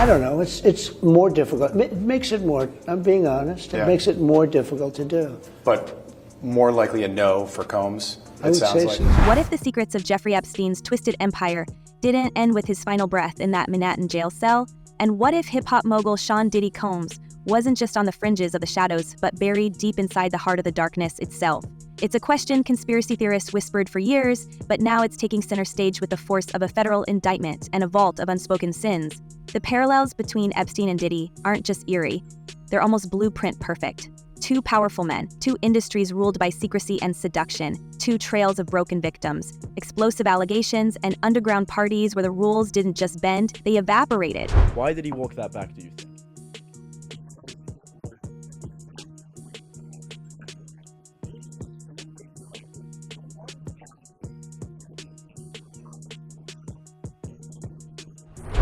I don't know. It's more difficult. It makes it more, I'm being honest, it makes it more difficult to do. But more likely a no for Combs, I would say like. so. What if the secrets of Jeffrey Epstein's twisted empire didn't end with his final breath in that Manhattan jail cell? And what if hip-hop mogul Sean Diddy Combs wasn't just on the fringes of the shadows, but buried deep inside the heart of the darkness itself? It's a question conspiracy theorists whispered for years, but now it's taking center stage with the force of a federal indictment and a vault of unspoken sins. The parallels between Epstein and Diddy aren't just eerie, they're almost blueprint perfect. Two powerful men, two industries ruled by secrecy and seduction, two trails of broken victims, explosive allegations, and underground parties where the rules didn't just bend, they evaporated. Why did he walk that back, do you think?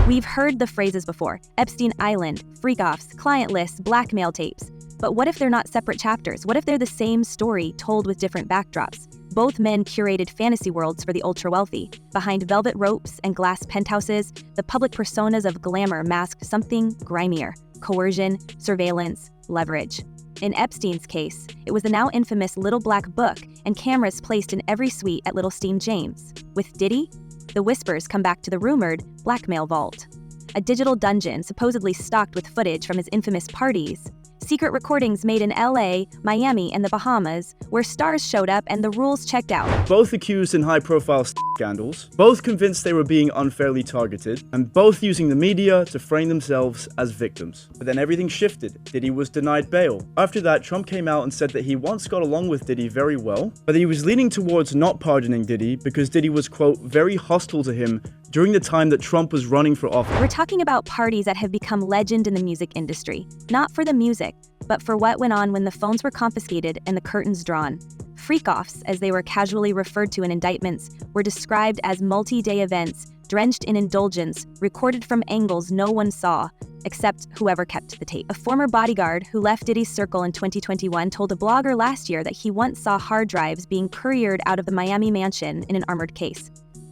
We've heard the phrases before: Epstein Island, freak-offs, client lists, blackmail tapes. But what if they're not separate chapters? What if they're the same story told with different backdrops? Both men curated fantasy worlds for the ultra-wealthy. Behind velvet ropes and glass penthouses, the public personas of glamour masked something grimier: coercion, surveillance, leverage. In Epstein's case, it was the now infamous Little Black Book and cameras placed in every suite at Little Steam James. With Diddy, the whispers come back to the rumored blackmail vault, a digital dungeon supposedly stocked with footage from his infamous parties. Secret recordings made in LA, Miami, and the Bahamas, where stars showed up and the rules checked out. Both accused in high-profile scandals, both convinced they were being unfairly targeted, and both using the media to frame themselves as victims. But then everything shifted. Diddy was denied bail. After that, Trump came out and said that he once got along with Diddy very well, but that he was leaning towards not pardoning Diddy because Diddy was, quote, very hostile to him during the time that Trump was running for office. We're talking about parties that have become legend in the music industry, not for the music, but for what went on when the phones were confiscated and the curtains drawn. Freak-offs, as they were casually referred to in indictments, were described as multi-day events, drenched in indulgence, recorded from angles no one saw, except whoever kept the tape. A former bodyguard who left Diddy's circle in 2021 told a blogger last year that he once saw hard drives being couriered out of the Miami mansion in an armored case.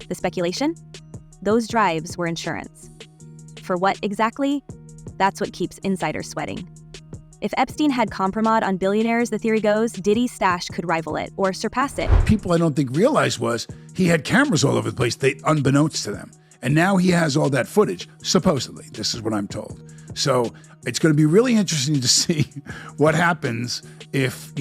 The speculation? Those drives were insurance. For what exactly? That's what keeps insiders sweating. If Epstein had compromise on billionaires, the theory goes, Diddy's stash could rival it or surpass it. People I don't think realized was he had cameras all over the place, unbeknownst to them. And now he has all that footage, supposedly. This is what I'm told. So it's going to be really interesting to see what happens if,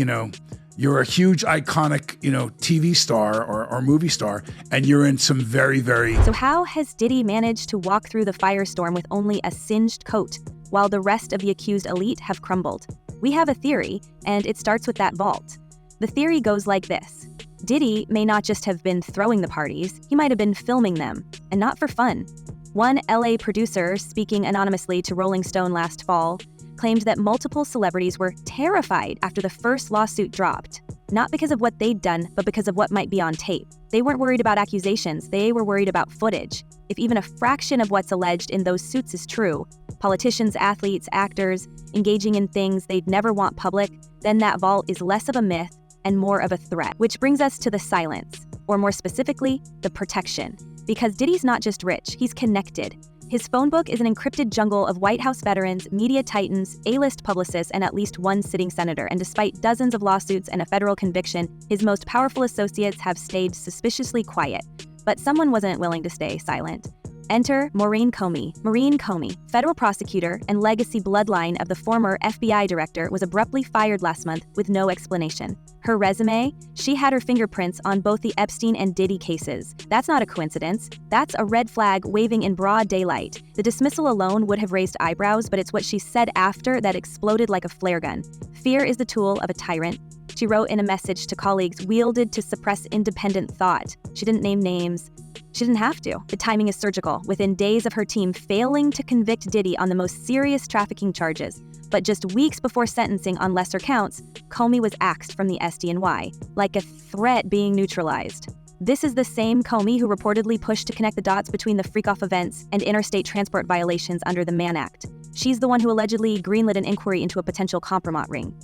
you're a huge, iconic, TV star or movie star, and you're in some very, very... So how has Diddy managed to walk through the firestorm with only a singed coat, while the rest of the accused elite have crumbled? We have a theory, and it starts with that vault. The theory goes like this. Diddy may not just have been throwing the parties, he might have been filming them, and not for fun. One LA producer, speaking anonymously to Rolling Stone last fall, claimed that multiple celebrities were terrified after the first lawsuit dropped, not because of what they'd done, but because of what might be on tape. They weren't worried about accusations, they were worried about footage. If even a fraction of what's alleged in those suits is true, politicians, athletes, actors, engaging in things they'd never want public, then that vault is less of a myth and more of a threat. Which brings us to the silence, or more specifically, the protection. Because Diddy's not just rich, he's connected. His phone book is an encrypted jungle of White House veterans, media titans, A-list publicists, and at least one sitting senator. And despite dozens of lawsuits and a federal conviction, his most powerful associates have stayed suspiciously quiet. But someone wasn't willing to stay silent. Enter Maureen Comey. Maureen Comey, federal prosecutor and legacy bloodline of the former FBI director, was abruptly fired last month with no explanation. Her resume? She had her fingerprints on both the Epstein and Diddy cases. That's not a coincidence. That's a red flag waving in broad daylight. The dismissal alone would have raised eyebrows, but it's what she said after that exploded like a flare gun. Fear is the tool of a tyrant, she wrote in a message to colleagues, wielded to suppress independent thought. She didn't name names. She didn't have to. The timing is surgical. Within days of her team failing to convict Diddy on the most serious trafficking charges, but just weeks before sentencing on lesser counts, Comey was axed from the SDNY, like a threat being neutralized. This is the same Comey who reportedly pushed to connect the dots between the freak-off events and interstate transport violations under the Mann Act. She's the one who allegedly greenlit an inquiry into a potential compromise ring.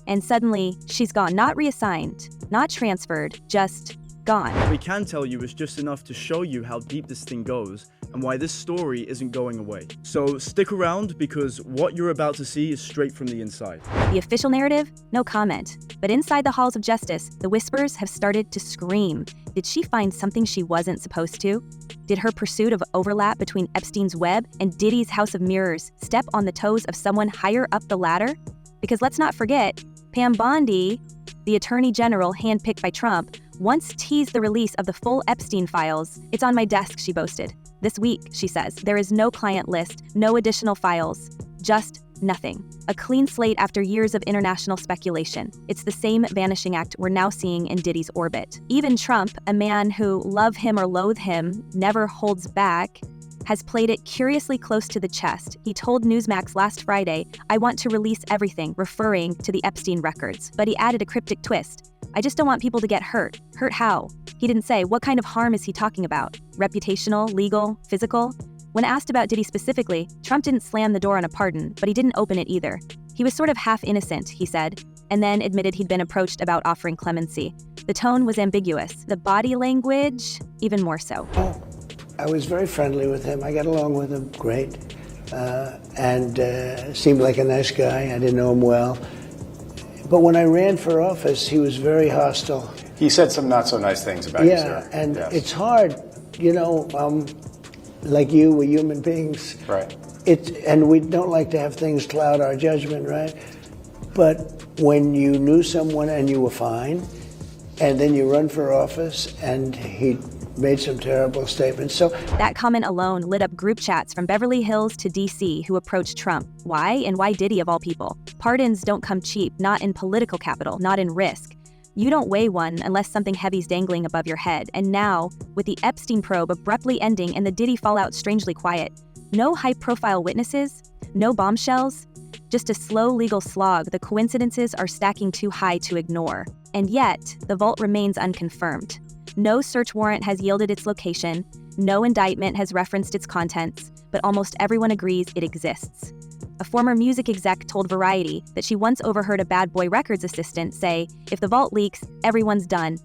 And suddenly, she's gone, not reassigned, not transferred, just gone. What we can tell you is just enough to show you how deep this thing goes and why this story isn't going away. So stick around, because what you're about to see is straight from the inside. The official narrative? No comment. But inside the halls of justice, the whispers have started to scream. Did she find something she wasn't supposed to? Did her pursuit of overlap between Epstein's web and Diddy's House of Mirrors step on the toes of someone higher up the ladder? Because let's not forget, Pam Bondi, the attorney general handpicked by Trump, once teased the release of the full Epstein files. "It's on my desk," she boasted. "This week," she says, "there is no client list, no additional files, just nothing. A clean slate after years of international speculation. It's the same vanishing act we're now seeing in Diddy's orbit." Even Trump, a man who, love him or loathe him, never holds back, has played it curiously close to the chest. He told Newsmax last Friday, "I want to release everything," referring to the Epstein records. But he added a cryptic twist. "I just don't want people to get hurt." Hurt how? He didn't say. What kind of harm is he talking about? Reputational, legal, physical? When asked about Diddy specifically, Trump didn't slam the door on a pardon, but he didn't open it either. He was sort of half innocent, he said, and then admitted he'd been approached about offering clemency. The tone was ambiguous. The body language, even more so. I was very friendly with him. I got along with him great, and seemed like a nice guy. I didn't know him well. But when I ran for office, he was very hostile. He said some not so nice things about you, sir. And Yes. it's hard, like you, we're human beings. Right. And we don't like to have things cloud our judgment, right? But when you knew someone and you were fine, and then you run for office and he made some terrible statements. So that comment alone lit up group chats from Beverly Hills to D.C. who approached Trump. Why? And why Diddy of all people? Pardons don't come cheap, not in political capital, not in risk. You don't weigh one unless something heavy's dangling above your head. And now, with the Epstein probe abruptly ending and the Diddy fallout strangely quiet, no high-profile witnesses, no bombshells, just a slow legal slog. The coincidences are stacking too high to ignore. And yet, the vault remains unconfirmed. No search warrant has yielded its location, no indictment has referenced its contents, but almost everyone agrees it exists. A former music exec told Variety that she once overheard a Bad Boy Records assistant say, "If the vault leaks, everyone's done."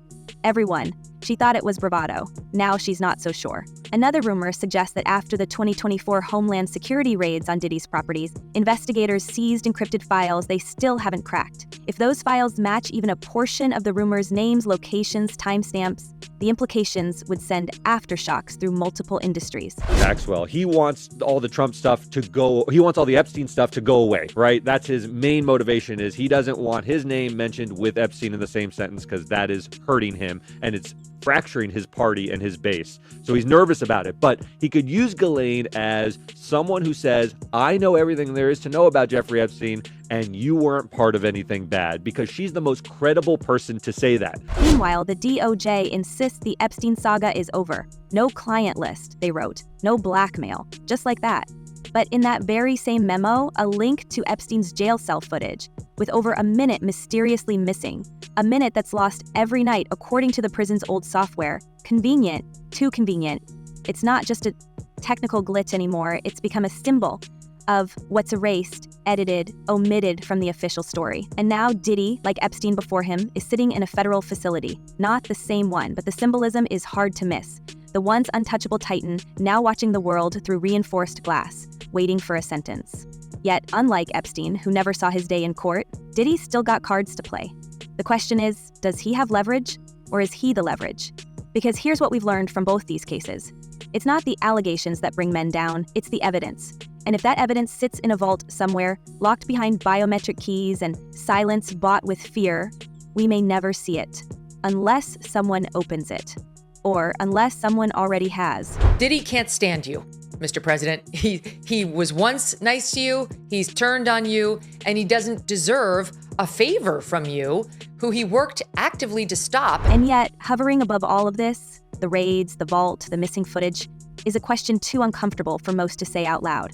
Everyone. She thought it was bravado. Now she's not so sure. Another rumor suggests that after the 2024 Homeland Security raids on Diddy's properties, investigators seized encrypted files they still haven't cracked. If those files match even a portion of the rumor's names, locations, timestamps, the implications would send aftershocks through multiple industries. Maxwell, he wants all the Trump stuff to go, he wants all the Epstein stuff to go away, right? That's his main motivation, is he doesn't want his name mentioned with Epstein in the same sentence because that is hurting him and it's fracturing his party and his base. So he's nervous about it, but he could use Ghislaine as someone who says, "I know everything there is to know about Jeffrey Epstein and you weren't part of anything bad," because she's the most credible person to say that. Meanwhile, the DOJ insists the Epstein saga is over. No client list, they wrote. No blackmail. Just like that. But in that very same memo, a link to Epstein's jail cell footage, with over a minute mysteriously missing. A minute that's lost every night according to the prison's old software. Convenient. Too convenient. It's not just a technical glitch anymore, it's become a symbol of what's erased, edited, omitted from the official story. And now Diddy, like Epstein before him, is sitting in a federal facility. Not the same one, but the symbolism is hard to miss. The once untouchable titan, now watching the world through reinforced glass, waiting for a sentence. Yet, unlike Epstein, who never saw his day in court, Diddy's still got cards to play. The question is, does he have leverage, or is he the leverage? Because here's what we've learned from both these cases. It's not the allegations that bring men down, it's the evidence. And if that evidence sits in a vault somewhere, locked behind biometric keys and silence bought with fear, we may never see it, unless someone opens it. Or unless someone already has. Diddy can't stand you, Mr. President. He was once nice to you, he's turned on you, and he doesn't deserve a favor from you, who he worked actively to stop. And yet, hovering above all of this, the raids, the vault, the missing footage, is a question too uncomfortable for most to say out loud.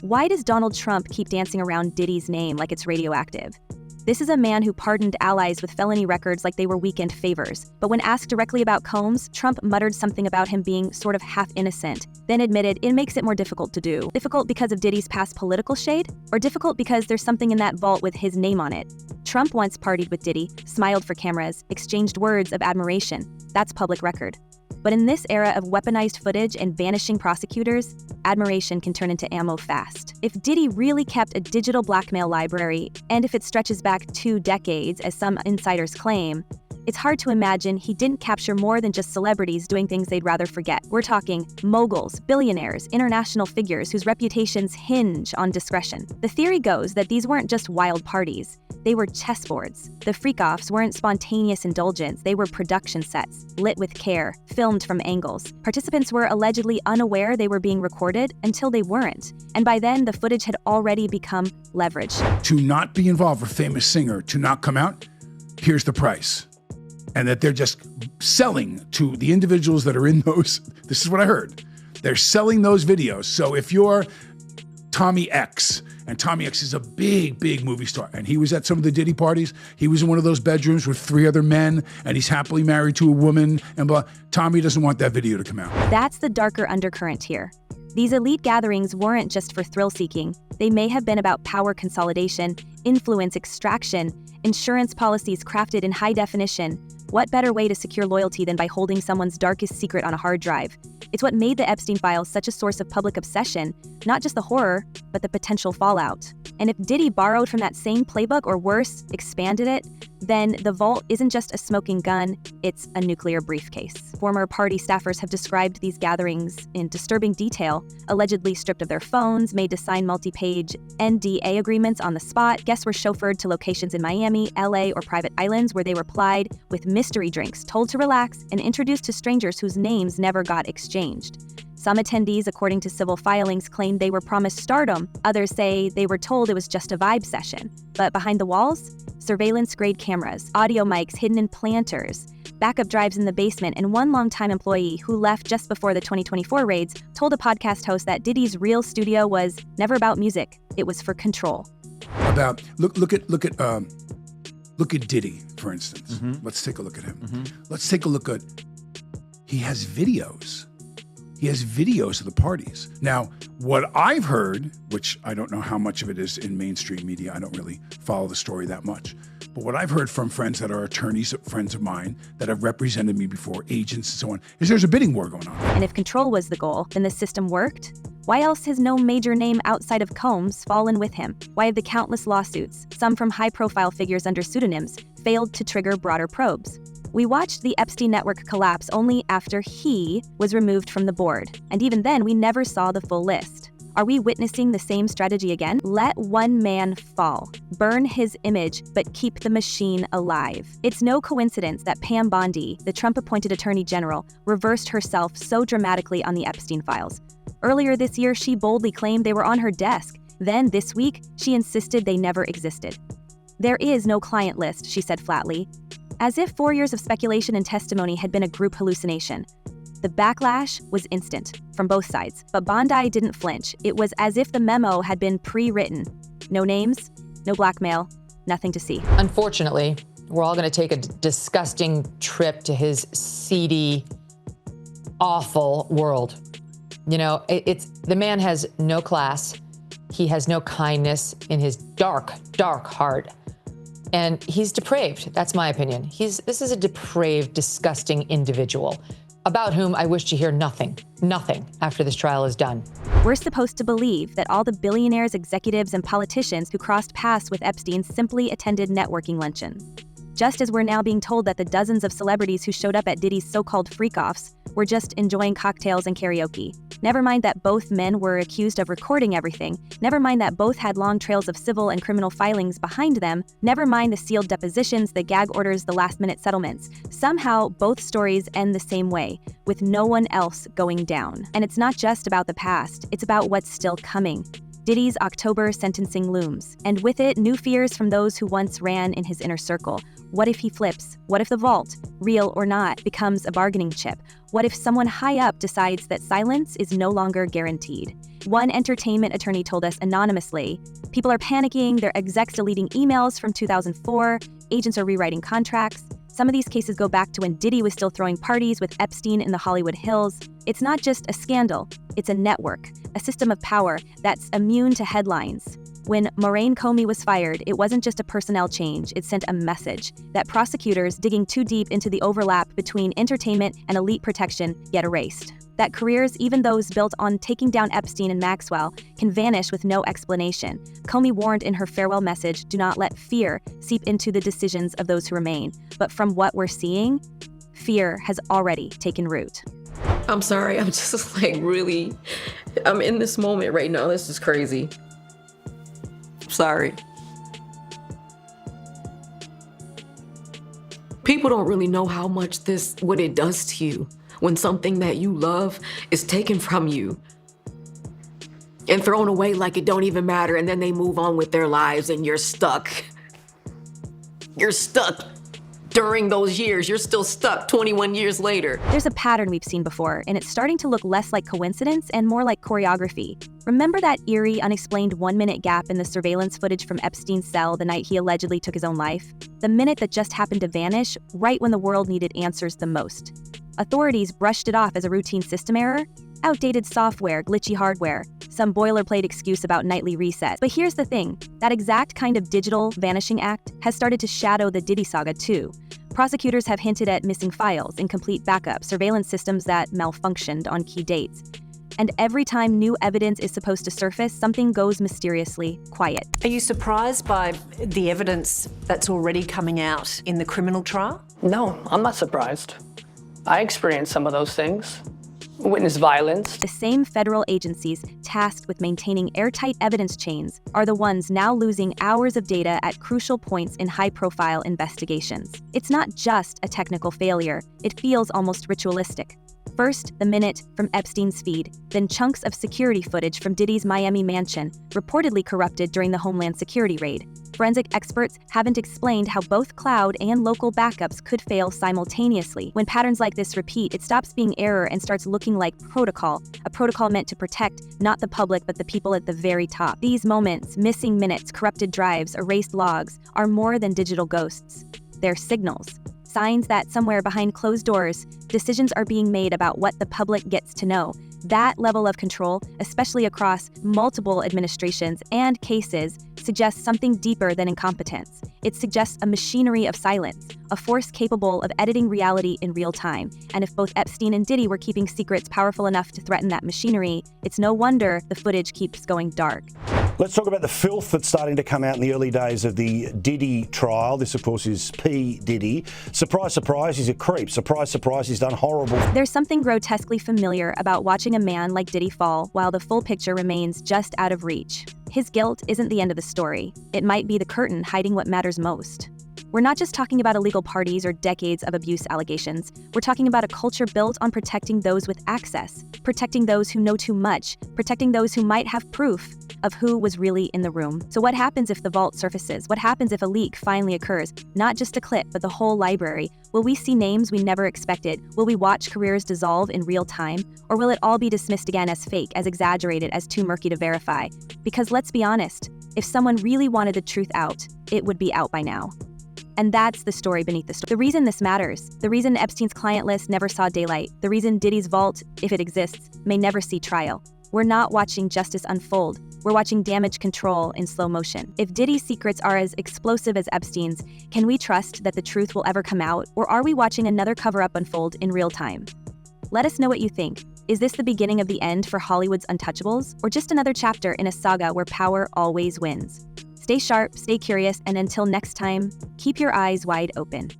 Why does Donald Trump keep dancing around Diddy's name like it's radioactive? This is a man who pardoned allies with felony records like they were weekend favors. But when asked directly about Combs, Trump muttered something about him being sort of half innocent, then admitted it makes it more difficult to do. Difficult because of Diddy's past political shade? Or difficult because there's something in that vault with his name on it? Trump once partied with Diddy, smiled for cameras, exchanged words of admiration. That's public record. But in this era of weaponized footage and vanishing prosecutors, admiration can turn into ammo fast. If Diddy really kept a digital blackmail library, and if it stretches back 2 decades, as some insiders claim, it's hard to imagine he didn't capture more than just celebrities doing things they'd rather forget. We're talking moguls, billionaires, international figures whose reputations hinge on discretion. The theory goes that these weren't just wild parties. They were chessboards. The freak-offs weren't spontaneous indulgence. They were production sets, lit with care, filmed from angles. Participants were allegedly unaware they were being recorded until they weren't. And by then, the footage had already become leverage. To not be involved with a famous singer, to not come out, here's the price. And that they're just selling to the individuals that are in those. This is what I heard. They're selling those videos. So if you're Tommy X, and Tommy X is a big, big movie star, and he was at some of the Diddy parties, he was in one of those bedrooms with 3 other men, and he's happily married to a woman, and blah. Tommy doesn't want that video to come out. That's the darker undercurrent here. These elite gatherings weren't just for thrill-seeking. They may have been about power consolidation, influence extraction, insurance policies crafted in high definition. What better way to secure loyalty than by holding someone's darkest secret on a hard drive? It's what made the Epstein files such a source of public obsession, not just the horror, but the potential fallout. And if Diddy borrowed from that same playbook, or worse, expanded it, then the vault isn't just a smoking gun, it's a nuclear briefcase. Former party staffers have described these gatherings in disturbing detail, allegedly stripped of their phones, made to sign multi-page NDA agreements on the spot. Guests were chauffeured to locations in Miami, LA, or private islands where they were plied with mystery drinks, told to relax, and introduced to strangers whose names never got exchanged. Some attendees, according to civil filings, claimed they were promised stardom. Others say they were told it was just a vibe session. But behind the walls, surveillance-grade cameras, audio mics hidden in planters, backup drives in the basement, and one longtime employee who left just before the 2024 raids told a podcast host that Diddy's real studio was never about music. It was for control. Look at Diddy, for instance. Let's take a look at him. Let's take a look at, he has videos. He has videos of the parties. Now, what I've heard, which I don't know how much of it is in mainstream media, I don't really follow the story that much, but what I've heard from friends that are attorneys, friends of mine that have represented me before, agents and so on, is there's a bidding war going on. And if control was the goal, then the system worked? Why else has no major name outside of Combs fallen with him? Why have the countless lawsuits, some from high-profile figures under pseudonyms, failed to trigger broader probes? We watched the Epstein network collapse only after he was removed from the board, and even then we never saw the full list. Are we witnessing the same strategy again? Let one man fall, burn his image, but keep the machine alive. It's no coincidence that Pam Bondi, the Trump-appointed Attorney General, reversed herself so dramatically on the Epstein files. Earlier this year, she boldly claimed they were on her desk. Then, this week, she insisted they never existed. There is no client list, she said flatly, as if 4 years of speculation and testimony had been a group hallucination. The backlash was instant, from both sides, but Bondi didn't flinch. It was as if the memo had been pre-written. No names, no blackmail, nothing to see. Unfortunately, we're all going to take a disgusting trip to his seedy, awful world. You know, the man has no class. He has no kindness in his dark, dark heart. And he's depraved. That's my opinion. This is a depraved, disgusting individual about whom I wish to hear nothing after this trial is done. We're supposed to believe that all the billionaires, executives, and politicians who crossed paths with Epstein simply attended networking luncheons. Just as we're now being told that the dozens of celebrities who showed up at Diddy's so-called freak-offs were just enjoying cocktails and karaoke. Never mind that both men were accused of recording everything. Never mind that both had long trails of civil and criminal filings behind them. Never mind the sealed depositions, the gag orders, the last-minute settlements. Somehow, both stories end the same way, with no one else going down. And it's not just about the past, it's about what's still coming. Diddy's October sentencing looms, and with it, new fears from those who once ran in his inner circle. What if he flips? What if the vault, real or not, becomes a bargaining chip? What if someone high up decides that silence is no longer guaranteed? One entertainment attorney told us anonymously, people are panicking, their execs deleting emails from 2004, agents are rewriting contracts. Some of these cases go back to when Diddy was still throwing parties with Epstein in the Hollywood Hills. It's not just a scandal, it's a network, a system of power that's immune to headlines. When Maureen Comey was fired, it wasn't just a personnel change, it sent a message that prosecutors digging too deep into the overlap between entertainment and elite protection get erased. That careers, even those built on taking down Epstein and Maxwell, can vanish with no explanation. Comey warned in her farewell message, do not let fear seep into the decisions of those who remain. But from what we're seeing, fear has already taken root. I'm sorry, I'm just like really, I'm in this moment right now. This is crazy. Sorry. People don't really know how much what it does to you when something that you love is taken from you and thrown away like it don't even matter, and then they move on with their lives and you're stuck. You're stuck. During those years, you're still stuck 21 years later. There's a pattern we've seen before, and it's starting to look less like coincidence and more like choreography. Remember that eerie, unexplained 1-minute gap in the surveillance footage from Epstein's cell the night he allegedly took his own life? The minute that just happened to vanish, right when the world needed answers the most. Authorities brushed it off as a routine system error, outdated software, glitchy hardware, some boilerplate excuse about nightly resets. But here's the thing, that exact kind of digital vanishing act has started to shadow the Diddy saga too. Prosecutors have hinted at missing files, incomplete backups, surveillance systems that malfunctioned on key dates. And every time new evidence is supposed to surface, something goes mysteriously quiet. Are you surprised by the evidence that's already coming out in the criminal trial? No, I'm not surprised. I experienced some of those things. Witness violence. The same federal agencies tasked with maintaining airtight evidence chains are the ones now losing hours of data at crucial points in high-profile investigations. It's not just a technical failure, it feels almost ritualistic. First, the minute from Epstein's feed, then chunks of security footage from Diddy's Miami mansion, reportedly corrupted during the Homeland Security raid. Forensic experts haven't explained how both cloud and local backups could fail simultaneously. When patterns like this repeat, it stops being error and starts looking like protocol, a protocol meant to protect not the public but the people at the very top. These moments, missing minutes, corrupted drives, erased logs, are more than digital ghosts. They're signals. Signs that somewhere behind closed doors, decisions are being made about what the public gets to know. That level of control, especially across multiple administrations and cases, suggests something deeper than incompetence. It suggests a machinery of silence, a force capable of editing reality in real time. And if both Epstein and Diddy were keeping secrets powerful enough to threaten that machinery, it's no wonder the footage keeps going dark. Let's talk about the filth that's starting to come out in the early days of the Diddy trial. This, of course, is P. Diddy. Surprise, surprise, he's a creep. Surprise, surprise, he's done horrible. There's something grotesquely familiar about watching a man like Diddy fall while the full picture remains just out of reach. His guilt isn't the end of the story. It might be the curtain hiding what matters most. We're not just talking about illegal parties or decades of abuse allegations. We're talking about a culture built on protecting those with access, protecting those who know too much, protecting those who might have proof of who was really in the room. So what happens if the vault surfaces? What happens if a leak finally occurs? Not just a clip, but the whole library. Will we see names we never expected? Will we watch careers dissolve in real time? Or will it all be dismissed again as fake, as exaggerated, as too murky to verify? Because let's be honest, if someone really wanted the truth out, it would be out by now. And that's the story beneath the story. The reason this matters, the reason Epstein's client list never saw daylight, the reason Diddy's vault, if it exists, may never see trial. We're not watching justice unfold. We're watching damage control in slow motion. If Diddy's secrets are as explosive as Epstein's, can we trust that the truth will ever come out, or are we watching another cover-up unfold in real time? Let us know what you think. Is this the beginning of the end for Hollywood's untouchables, or just another chapter in a saga where power always wins? Stay sharp, stay curious, and until next time, keep your eyes wide open.